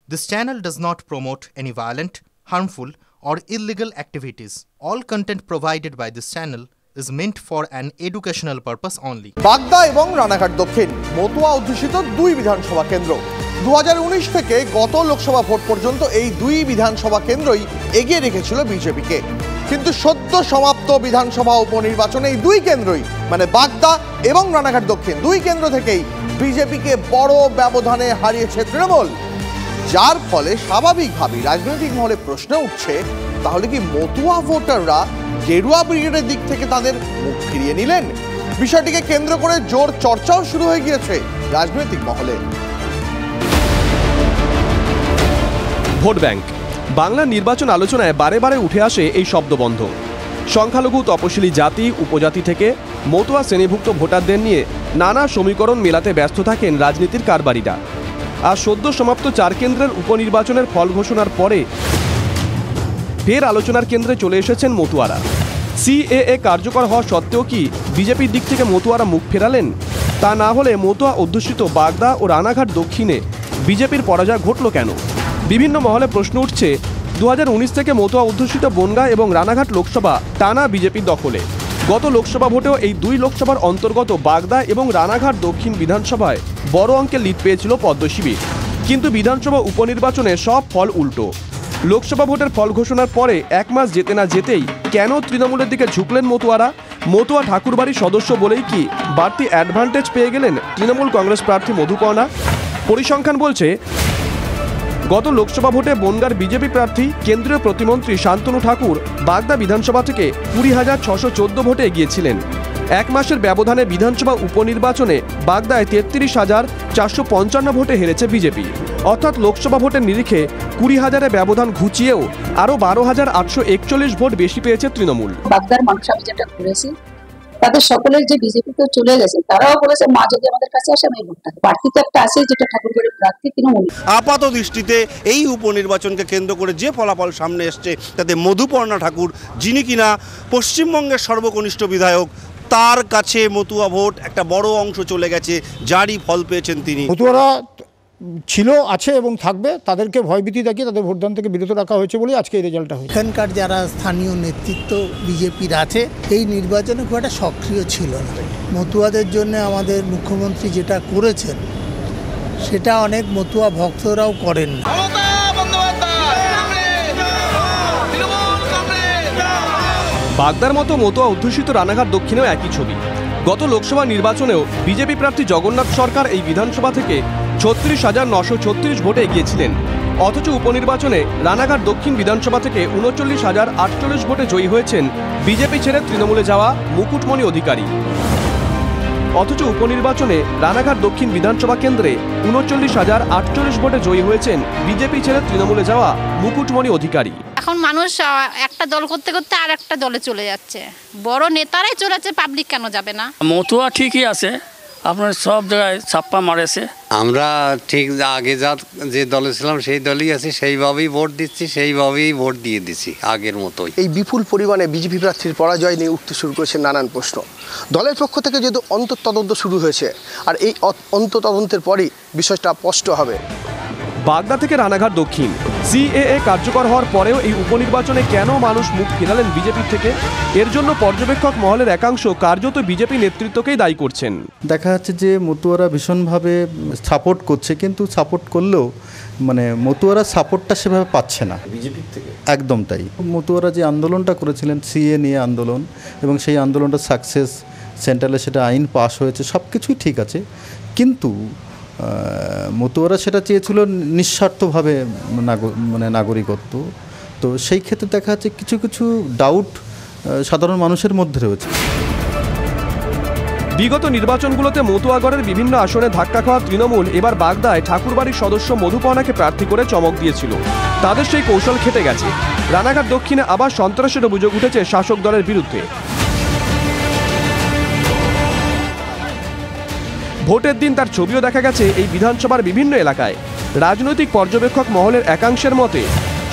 This channel does not promote any violent, harmful, or illegal activities. All content provided by this channel is meant for an educational purpose only. বাগদা এবং রানাঘাট দক্ষিণ মতুয়া অধ্যুষিত দুই বিধানসভা কেন্দ্র 2019 থেকে গত লোকসভা ভোট পর্যন্ত এই দুই বিধানসভা কেন্দ্রই এগিয়ে রেখেছিল বিজেপিকে। কিন্তু সদ্য সমাপ্ত বিধানসভা উপনির্বাচনে এই দুই কেন্দ্রই মানে বাগদা এবং রানাঘাট দক্ষিণ দুই কেন্দ্র থেকেই বিজেপিকে বড় ব্যবধানে হারিয়েছে তৃণমূল, যার ফলে স্বাভাবিকভাবেই রাজনৈতিক মহলে প্রশ্ন উঠছে, তাহলে কি মতুয়া ভোটাররা গেরুয়া ব্রিগেডের দিক থেকে তাদের মুখ ফিরিয়ে নিলেন? বিষয়টিকে কেন্দ্র করে জোর চর্চাও শুরু হয়ে গিয়েছে রাজনৈতিক মহলে। ভোট ব্যাংক বাংলার নির্বাচন আলোচনায় বারে বারে উঠে আসে এই শব্দবন্ধ। সংখ্যালঘু তপশিলি জাতি উপজাতি থেকে মতুয়া শ্রেণীভুক্ত ভোটারদের নিয়ে নানা সমীকরণ মেলাতে ব্যস্ত থাকেন রাজনীতির কারবারিরা। আর সদ্য সমাপ্ত 4 কেন্দ্রের উপনির্বাচনের ফল ঘোষণার পরে ফের আলোচনার কেন্দ্রে চলে এসেছেন মতুয়ারা। সিএএ কার্যকর হওয়া সত্ত্বেও কি বিজেপির দিক থেকে মতুয়ারা মুখ ফেরালেন? তা না হলে মতুয়া অধ্যুষিত বাগদা ও রানাঘাট দক্ষিণে বিজেপির পরাজয় ঘটল কেন? বিভিন্ন মহলে প্রশ্ন উঠছে, 2019 থেকে মতুয়া অধ্যুষিত বনগাঁ এবং রানাঘাট লোকসভা টানা বিজেপির দখলে। গত লোকসভা ভোটেও এই দুই লোকসভার অন্তর্গত বাগদা এবং রানাঘাট দক্ষিণ বিধানসভায় বড় অঙ্কের লিড পেয়েছিল পদ্মশিবির। কিন্তু বিধানসভা উপনির্বাচনে সব ফল উল্টো। লোকসভা ভোটের ফল ঘোষণার পরে 1 মাস যেতে না যেতেই কেন তৃণমূলের দিকে ঝুঁকলেন মতুয়ারা? মতুয়া ঠাকুরবাড়ির সদস্য বলেই কি বাড়তি অ্যাডভান্টেজ পেয়ে গেলেন তৃণমূল কংগ্রেস প্রার্থী মধুপর্ণা? পরিসংখ্যান বলছে, গত লোকসভা ভোটে বনগাঁর বিজেপি প্রার্থী কেন্দ্রীয় প্রতিমন্ত্রী শান্তনু ঠাকুর বাগদা বিধানসভা থেকে 20,614 ভোটে এগিয়েছিলেন। 1 মাসের ব্যবধানে বিধানসভা উপনির্বাচনে বাগদায় 33,455 ভোটে হেরেছে বিজেপি। অর্থাৎ লোকসভা ভোটের নিরিখে 20,000-এর ব্যবধান ঘুচিয়েও আরও 12,841 ভোট বেশি পেয়েছে তৃণমূল। বাগদার মানুষ আমি যেটা করেছি তাদের সকলের যে বিজেপিতে চলে গেছে, তারাও বলেছে মা যদি আমাদের কাছে আসে আমি ভোটটা প্রার্থী তো একটা আছে যেটা ঠাকুরবাড়ির প্রার্থী তৃণমূল। আপাত দৃষ্টিতে এই উপনির্বাচনকে কেন্দ্র করে যে ফলাফল সামনে এসছে তাতে মধুপর্ণা ঠাকুর, যিনি কিনা পশ্চিমবঙ্গের সর্বকনিষ্ঠ বিধায়ক, তার কাছে মতুয়া ভোট একটা বড় অংশ চলে গেছে, যারই ফল পেয়েছেন তিনি। মতুয়ারা ছিল, আছে এবং থাকবে, তাদেরকে ভয়ভীতি দেখিয়ে তাদের ভোটদান থেকে বিরত রাখা হয়েছে বলে আজকে এই রেজাল্টটা হয়েছে। এখানকার যারা স্থানীয় নেতৃত্ব বিজেপির আছে এই নির্বাচনে খুব একটা সক্রিয় ছিল না। মতুয়াদের জন্য আমাদের মুখ্যমন্ত্রী যেটা করেছেন সেটা অনেক মতুয়া ভক্তরাও করেন না। বাগদার মতো মতুয়া অধ্যুষিত রানাঘাট দক্ষিণেও একই ছবি। গত লোকসভা নির্বাচনেও বিজেপি প্রার্থী জগন্নাথ সরকার এই বিধানসভা থেকে 36,936 ভোটে এগিয়েছিলেন। অথচ উপনির্বাচনে রানাঘাট দক্ষিণ বিধানসভা থেকে 39,048 ভোটে জয়ী হয়েছেন বিজেপি ছেড়ে তৃণমূলে যাওয়া মুকুটমণি অধিকারী। অথচ উপনির্বাচনে রানাঘাট দক্ষিণ বিধানসভা কেন্দ্রে 39,048 ভোটে জয়ী হয়েছেন বিজেপি ছেড়ে তৃণমূলে যাওয়া মুকুটমণি অধিকারী। এখন মানুষ একটা দল করতে করতে আর একটা দলে চলে যাচ্ছে, বড় নেতারাই চলে যাচ্ছে, পাবলিক কেন যাবে না? মতুয়া ঠিকই আছে, আপনার সব জায়গায় ছাপ্পা মারেছে। আমরা ঠিক আগে যে দলে ছিলাম সেই দলই আছি, সেইভাবেই ভোট দিচ্ছি, সেইভাবেই ভোট দিয়ে দিচ্ছি আগের মতোই। এই বিপুল পরিমাণে বিজেপি প্রার্থীর পরাজয় নিয়ে উঠতে শুরু করেছে নানান প্রশ্ন। দলের পক্ষ থেকে যেহেতু অন্তঃতদন্ত শুরু হয়েছে, আর এই অন্তঃতদন্তের পরই বিষয়টা স্পষ্ট হবে। বাগদা থেকে রানাঘাট দক্ষিণ সিএএ কার্যকর হওয়ার পরেও এই উপনির্বাচনে কেন মানুষ মুখ ফেরালেন বিজেপির থেকে? এর জন্য পর্যবেক্ষক মহলের একাংশ কার্যত বিজেপি নেতৃত্বকেই দায়ী করছেন। দেখা যাচ্ছে যে মতুয়ারা ভীষণভাবে সাপোর্ট করছে, কিন্তু সাপোর্ট করলেও মানে মতুয়ারা সাপোর্টটা সেভাবে পাচ্ছে না বিজেপির থেকে। একদম তাই। মতুয়ারা যে আন্দোলনটা করেছিলেন সিএ নিয়ে আন্দোলন, এবং সেই আন্দোলনটা সাকসেস, সেন্ট্রালে সেটা আইন পাস হয়েছে, সব কিছুই ঠিক আছে, কিন্তু মতুয়ারা সেটা চেয়েছিল নিঃস্বার্থভাবে মানে নাগরিকত্ব। তো সেই ক্ষেত্রে দেখা যাচ্ছে কিছু কিছু ডাউট সাধারণ মানুষের মধ্যে রয়েছে। বিগত নির্বাচনগুলোতে মতুয়াগড়ের বিভিন্ন আসনে ধাক্কা খাওয়া তৃণমূল এবার বাগদায় ঠাকুরবাড়ির সদস্য মধুপর্ণাকে প্রার্থী করে চমক দিয়েছিল। তাদের সেই কৌশল খেটে গেছে। রানাঘাট দক্ষিণে আবার সন্ত্রাসের অভিযোগ উঠেছে শাসক দলের বিরুদ্ধে। ভোটের দিন তার ছবিও দেখা গেছে এই বিধানসভার বিভিন্ন এলাকায়। রাজনৈতিক পর্যবেক্ষক মহলের একাংশের মতে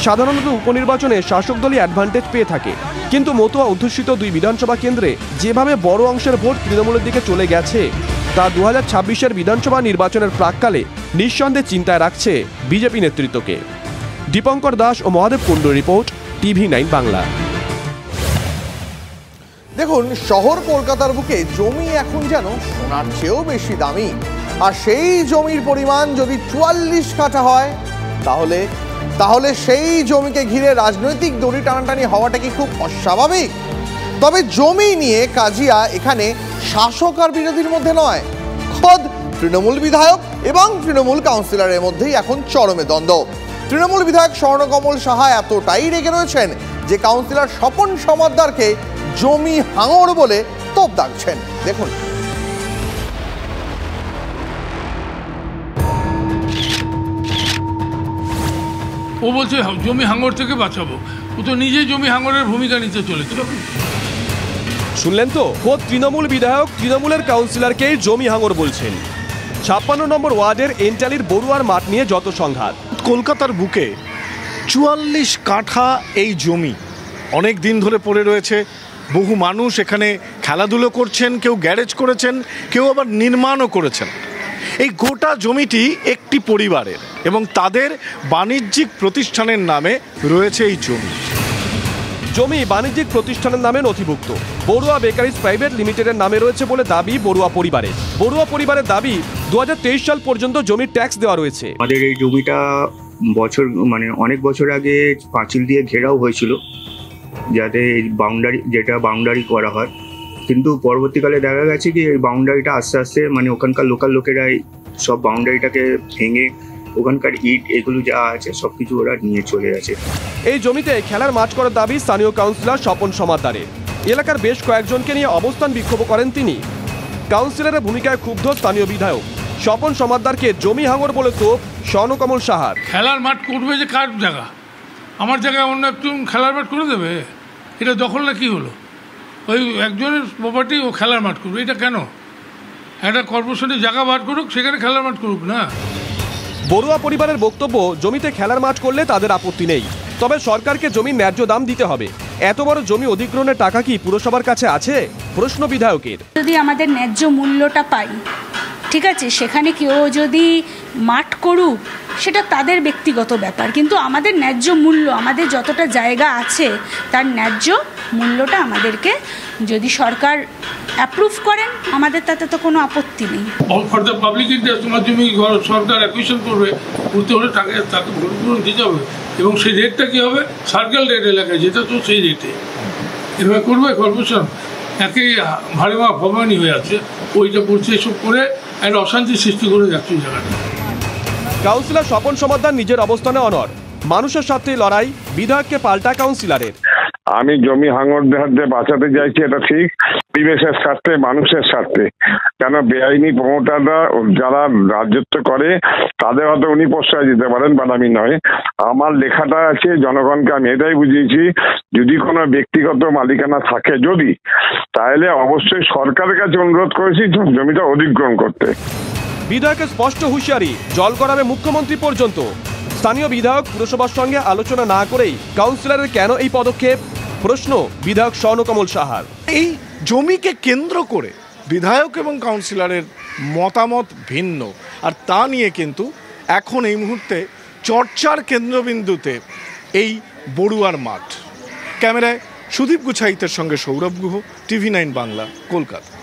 সাধারণত উপনির্বাচনে শাসক দলই অ্যাডভান্টেজ পেয়ে থাকে, কিন্তু মতুয়া অধ্যুষিত দুই বিধানসভা কেন্দ্রে যেভাবে বড় অংশের ভোট তৃণমূলের দিকে চলে গেছে তা 2026-এর বিধানসভা নির্বাচনের প্রাক্কালে নিঃসন্দেহে চিন্তায় রাখছে বিজেপি নেতৃত্বকে। দীপঙ্কর দাস ও মহাদেব কুণ্ডুর রিপোর্ট, TV9 বাংলা। দেখুন, শহর কলকাতার বুকে জমি এখন যেন সোনার চেয়েও বেশি দামি। আর সেই জমির পরিমাণ যদি 44 কাঠা হয়, তাহলে সেই জমিকে ঘিরে রাজনৈতিক দড়ি টানাটানি হওয়াটা কি খুব অস্বাভাবিক? তবে জমি নিয়ে কাজিয়া এখানে শাসক আর বিরোধীর মধ্যে নয়, খোদ তৃণমূল বিধায়ক এবং তৃণমূল কাউন্সিলরের মধ্যেই এখন চরমে দ্বন্দ্ব। তৃণমূল বিধায়ক স্বর্ণকমল সাহা এতটাই রেগে রয়েছেন যে কাউন্সিলর স্বপন সমাদ্দারকে জমি হাঙর বলে তোপ দাগছেন। দেখুন, ও বলছে জমি হাঙর থেকে বাঁচাবো, ও তো নিজেই জমি হাঙরের ভূমিকা নিতে চলেছে। শুনলেন তো, খোদ তৃণমূল বিধায়ক তৃণমূলের কাউন্সিলরকে জমি হাঙর বলছেন। 56 নম্বর ওয়ার্ডের এন্টালির বড়ুয়ার মাঠ নিয়ে যত সংঘাত। কলকাতার বুকে 44 কাঠা এই জমি অনেক দিন ধরে পড়ে রয়েছে। বহু মানুষ এখানে খেলাধুলো করছেন, কেউ গ্যারেজ করেছেন, কেউ আবার নির্মাণও করেছেন। এই গোটা জমিটি একটি পরিবারের এবং তাদের বাণিজ্যিক প্রতিষ্ঠানের নামে রয়েছে। এই জমি বাণিজ্যিক প্রতিষ্ঠানের নামে নথিভুক্ত। বড়ুয়া বেকারিজ প্রাইভেট লিমিটেডের নামে রয়েছে বলে দাবি বড়ুয়া পরিবারের দাবি 2023 সাল পর্যন্ত জমির ট্যাক্স দেওয়া রয়েছে। আমাদের এই জমিটা অনেক বছর আগে পাঁচিল দিয়ে ঘেরাও হয়েছিল, যাতে বাউন্ডারি করা হয়, কিন্তু পরবর্তীকালে দেখা গেছে কি এই বাউন্ডারিটা আস্তে আস্তে ওখানকার লোকাল লোকেরাই সব বাউন্ডারিটাকে ভেঙে ওখানকার ইট এগুলো যা আছে সবকিছু ওরা নিয়ে চলে গেছে। এই জমিতে খেলার মাঠ করার দাবি স্থানীয় কাউন্সিলর স্বপন সমাদ্দারের। এলাকার বেশ কয়েকজনকে নিয়ে অবস্থান বিক্ষোভ করেন তিনি। কাউন্সিলরের ভূমিকায় ক্ষুব্ধ স্থানীয় বিধায়ক। স্বপন সমাদ্দারকে জমি হাঙর বলে তোপ স্বর্ণকমল সাহার। খেলার মাঠ করবে যে কার জায়গা? আমার জায়গায় অন্য একজন খেলার মাঠ করে দেবে? এটা দখল না কি হলো? ওই একজনের প্রপার্টি ও খেলার মাঠ করবে, এটা কেন? একটা কর্পোরেশনের জায়গা বার করুক, সেখানে খেলার মাঠ করুক না। বড়ুয়া পরিবারের বক্তব্য, জমিতে খেলার মাঠ করলে তাদের আপত্তি নেই, তবে সরকারকে জমির ন্যায্য দাম দিতে হবে। এত বড় জমি অধিগ্রহণের টাকা কি পুরসভার কাছে আছে? প্রশ্ন বিধায়কের। যদি আমাদের ন্যায্য মূল্যটা পাই, ঠিক আছে, সেখানে কেউ যদি মাঠ করুক সেটা তাদের ব্যক্তিগত ব্যাপার, কিন্তু আমাদের ন্যায্য মূল্য, আমাদের যতটা জায়গা আছে তার ন্যায্য মূল্যটা আমাদেরকে যদি সরকার অ্যাপ্রুভ করেন, আমাদের তাতে তো কোনো আপত্তি নেই। ফর দ্য পাবলিক ইন্টারেস্ট তোমার জমি সরকার অ্যাকুইজিশন করবে, করতে হলে তাকে ক্ষতিপূরণ দিতে হবে, এবং সেই রেটটা কী হবে? সার্কেল রেট এলাকায় যেটা, তো সেই রেটে এভাবে করবে কর্পোরেশন। একই ভারী ভবানী হয়ে আছে, ওইটা করছে, এসব করে একটা অশান্তি সৃষ্টি করে যাচ্ছে জায়গাটা। কাউন্সিলর স্বপন সমাদ্দার নিজের অবস্থানে অনড়। মানুষের সাথে লড়াই, বিধায়ককে পাল্টা কাউন্সিলরের। আমি জমি হাঙর দিয়ে বাঁচাতে চাইছি, এটা ঠিক, পরিবেশের স্বার্থে, মানুষের স্বার্থে। কেন বেআইনি প্রমোটাররা যারা রাজত্ব করে তাদের হয়তো উনি প্রশ্রয় দিতে পারেন, বাট আমি নয়। আমার লেখাটা আছে জনগণকে, আমি এটাই বুঝিয়েছি, যদি কোনো ব্যক্তিগত মালিকানা থাকে যদি, তাহলে অবশ্যই সরকারের কাছে অনুরোধ করেছি জমিটা অধিগ্রহণ করতে। বিধায়কের স্পষ্ট হুঁশিয়ারি, জল করাবে মুখ্যমন্ত্রী পর্যন্ত। স্থানীয় বিধায়ক পুরসভার সঙ্গে আলোচনা না করেই কাউন্সিলরের কেন এই পদক্ষেপ? প্রশ্ন বিধায়ক স্বর্ণকমল সাহার। এই জমিকে কেন্দ্র করে বিধায়ক এবং কাউন্সিলরের মতামত ভিন্ন, আর তা নিয়ে কিন্তু এখন এই মুহূর্তে চর্চার কেন্দ্রবিন্দুতে এই বড়ুয়ার মাঠ। ক্যামেরায় সুদীপ গুছাইতের সঙ্গে সৌরভ গুহ, TV9 বাংলা, কলকাতা।